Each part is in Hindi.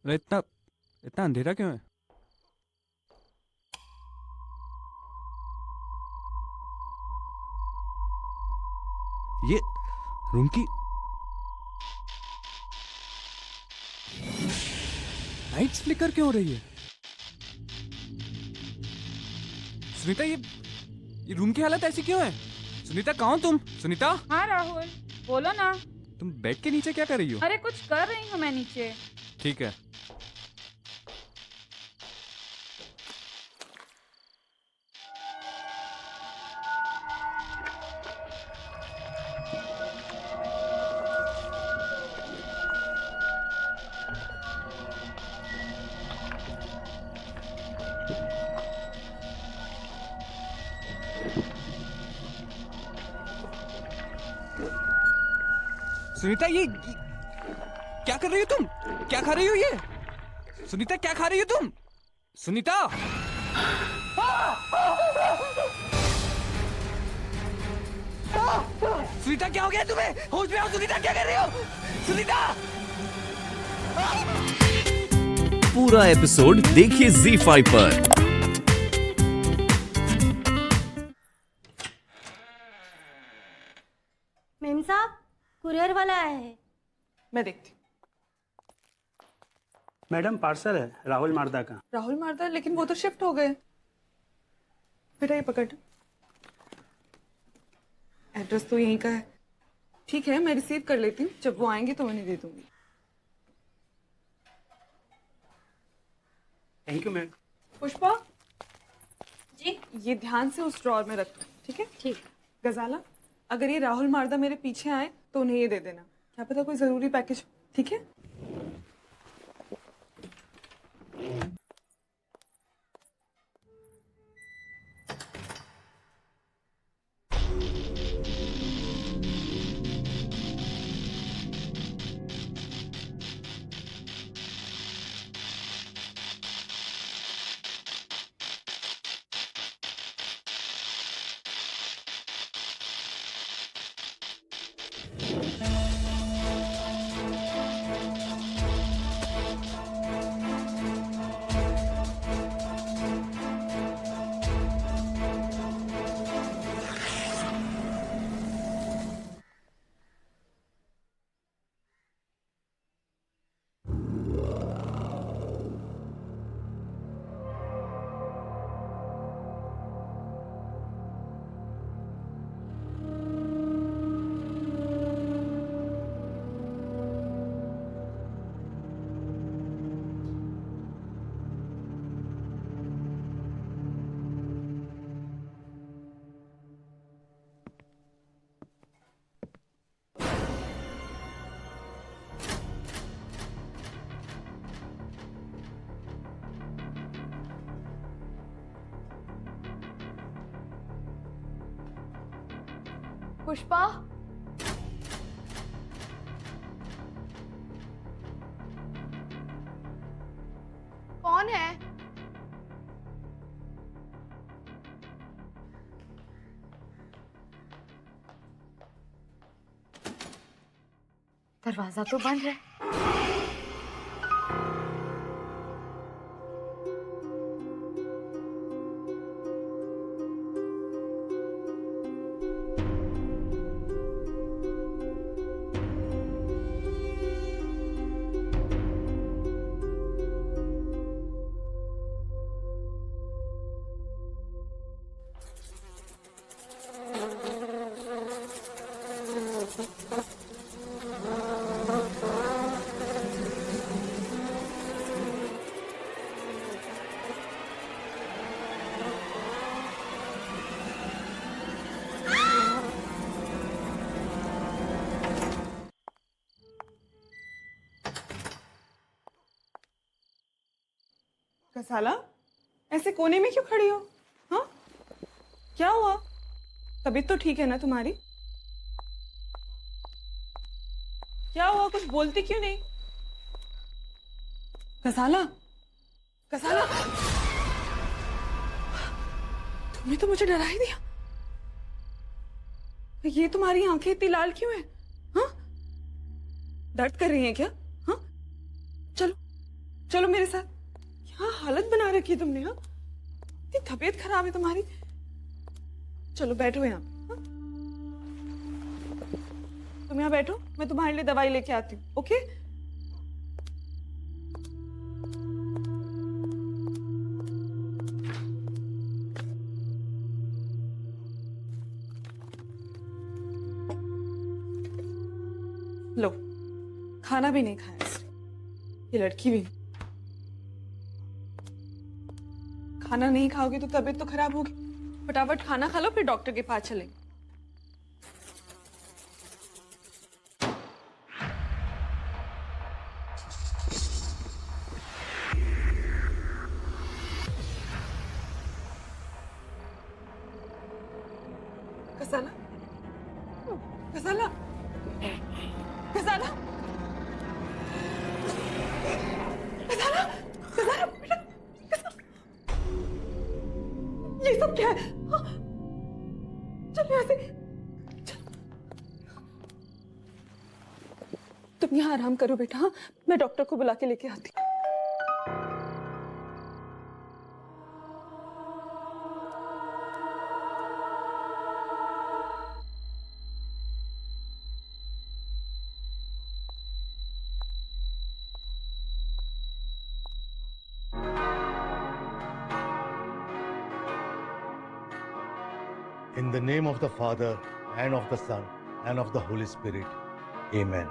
अरे इतना इतना अंधेरा क्यों है? ये रूम की लाइट्स फ्लिकर क्यों हो रही है? सुनीता, ये रूम की हालत ऐसी क्यों है? सुनीता, कहाँ हो तुम? सुनीता, हाँ राहुल, बोलो ना। तुम बेड के नीचे क्या कर रही हो? अरे कुछ कर रही हूँ मैं नीचे। ठीक है। सुनीता, ये क्या कर रही हो तुम? क्या खा रही हो ये? सुनीता, क्या खा रही हो तुम? सुनीता! सुनीता, क्या हो गया तुम्हें? होश में आओ सुनीता, क्या कर रही हो? सुनीता! पूरा एपिसोड देखिए ZEE5 पर। मेम साहब, कुरियर वाला आया है। मैं देखती हूँ। मैडम, पार्सल है राहुल मारदा का। राहुल मारदा, लेकिन वो तो शिफ्ट हो गए। बेटा ये पकड़, एड्रेस तो यहीं का है। ठीक है, मैं रिसीव कर लेती हूँ, जब वो आएंगे तो उन्हें दे दूंगी। Thank you ma'am. Pushpa ji. ये ध्यान से उस ड्रॉर में रख दो, ठीक है? ठीक। गजाला, अगर ये राहुल मारदा मेरे पीछे आए तो उन्हें ये दे देना, क्या पता कोई जरूरी पैकेज, ठीक है? पुष्पा, कौन है? दरवाजा तो बंद है। गजाला, ऐसे कोने में क्यों खड़ी हो? हाँ, क्या हुआ? तबीयत तो ठीक है ना तुम्हारी? क्या हुआ, कुछ बोलती क्यों नहीं? गजाला, गजाला, तुमने तो मुझे डरा ही दिया। ये तुम्हारी आंखें इतनी लाल क्यों है? हाँ, दर्द कर रही हैं क्या? हाँ, चलो चलो मेरे साथ। क्या हालत बना रखी है तुमने, हाँ? इतनी तबीयत खराब है तुम्हारी। चलो बैठो यहाँ पे, हाँ? तुम यहाँ बैठो, मैं तुम्हारे लिए दवाई लेके आती हूँ, ओके? लो, खाना भी नहीं खाया इसने। ये लड़की भी नहीं। खाना नहीं खाओगे तो तबीयत तो खराब होगी। फटाफट खाना खा लो, फिर डॉक्टर के पास चलेंगे। कसाला, कसाला, कसाला, कसाला, कसाला, बेटा, कसाला। ये सब क्या है? हाँ? चलो यहाँ से। चलो। तुम यहाँ आराम करो बेटा, हाँ? मैं डॉक्टर को बुला के लेके आती हूँ। In the name of the Father, and of the Son, and of the Holy Spirit. Amen.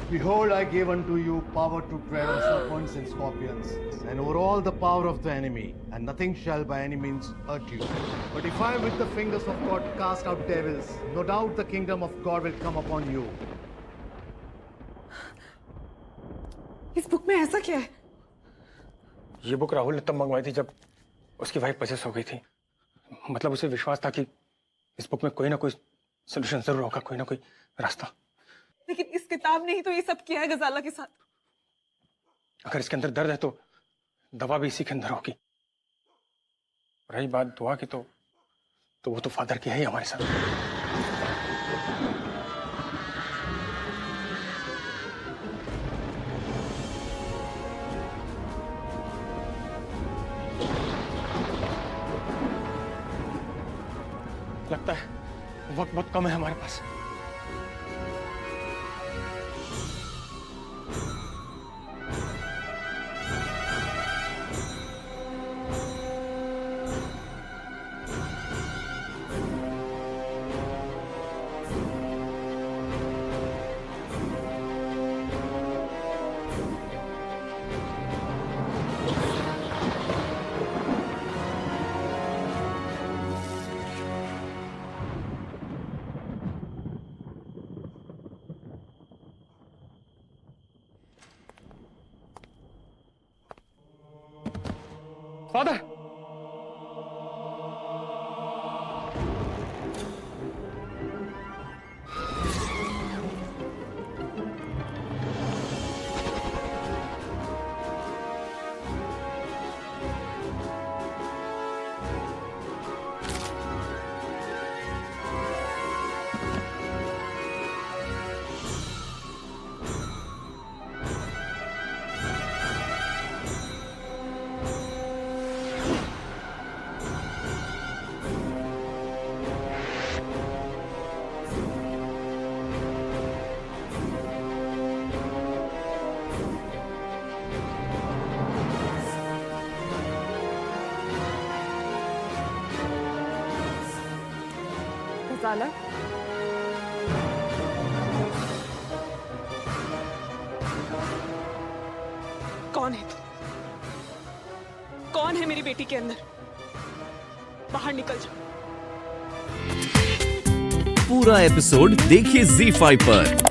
Behold, I give unto you power to tread on serpents and scorpions, and over all the power of the enemy, and nothing shall by any means hurt you. But if I with the fingers of God cast out devils, no doubt the kingdom of God will come upon you. इस बुक में ऐसा क्या है? ये बुक राहुल ने तब मंगवाई थी जब उसकी वाइफ पजेस हो गई थी। मतलब उसे विश्वास था कि इस बुक में कोई ना कोई सोल्यूशन जरूर होगा, कोई ना कोई रास्ता। लेकिन इस किताब ने ही तो ये सब किया है गजाला के साथ। अगर इसके अंदर दर्द है तो दवा भी इसी के अंदर होगी। रही बात दुआ की तो वो तो फादर की है ही हमारे साथ। लगता है वक्त बहुत कम है हमारे पास। फादर, गजाला, कौन है तू? कौन है मेरी बेटी के अंदर? बाहर निकल जाओ। पूरा एपिसोड देखिए ZEE5 पर।